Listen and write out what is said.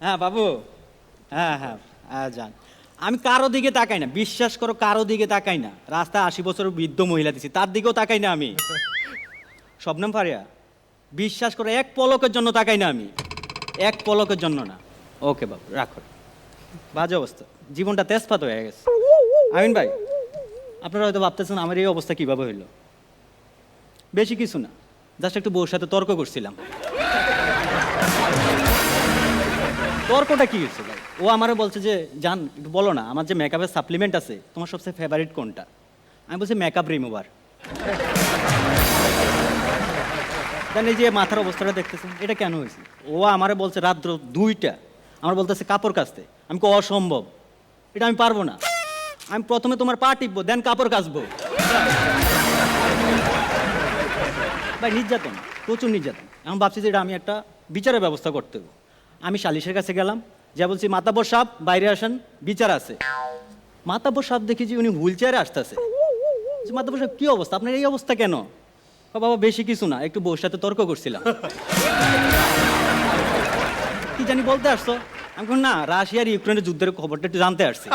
হ্যাঁ বাবু, হ্যাঁ হ্যাঁ হ্যাঁ যান। আমি কারো দিকে তাকাই না, বিশ্বাস করো, কারো দিকে তাকাই না। রাস্তায় 80 বছরের বৃদ্ধ মহিলা দিছি, তার দিকেও তাকাই না আমি। শবনম ফারিয়া, বিশ্বাস করো, এক পলকের জন্য তাকাই না আমি, এক পলকের জন্য না। ওকে বাবু, রাখো। বাজে অবস্থা, জীবনটা তেজপাত হয়ে গেছে। আমিন ভাই, আপনারা হয়তো ভাবতেছেন আমার এই অবস্থা কিভাবে হইলো। বেশি কিছু না, জাস্ট একটু বউর সাথে তর্ক করছিলাম। তর্কটা কি হচ্ছে ভাই? ও আমারে বলছে যে জান একটু বলো না, আমার যে মেকআপের সাপ্লিমেন্ট আছে তোমার সবচেয়ে ফেভারিট কোনটা। আমি বলছি মেকআপ রিমুভার। দেন এই যে মাথার অবস্থাটা দেখতেছেন, এটা কেন হয়েছে? ও আমারে বলছে রাত্র 2টা, আমার বলতেছে কাপড় কাচতে। আমি কো অসম্ভব, এটা আমি পারবো না। আমি প্রথমে তোমার পা টিপবো, দেন কাপড় কাচবো। ভাই নির্যাতন, প্রচুর নির্যাতন। এখন ভাবছি যে এটা আমি একটা বিচারের ব্যবস্থা করতে হবে। আমি সালিশের কাছে গেলাম, যা বলছি মাতাব্বর সাহেব বাইরে আসেন, বিচার আছে। মাতাব্বর সাহেব দেখি যে উনি হুইল চেয়ারে আসতেছে। মাতাব্বর সাহেব কি অবস্থা, আপনার এই অবস্থা কেন? বাবা বেশি কিছু না, একটু বউর সাথে তর্ক করছিলাম। কি জানি বলতে আসছো? আমি না, রাশিয়ার ইউক্রেনের যুদ্ধের খবরটা একটু জানতে আসছি।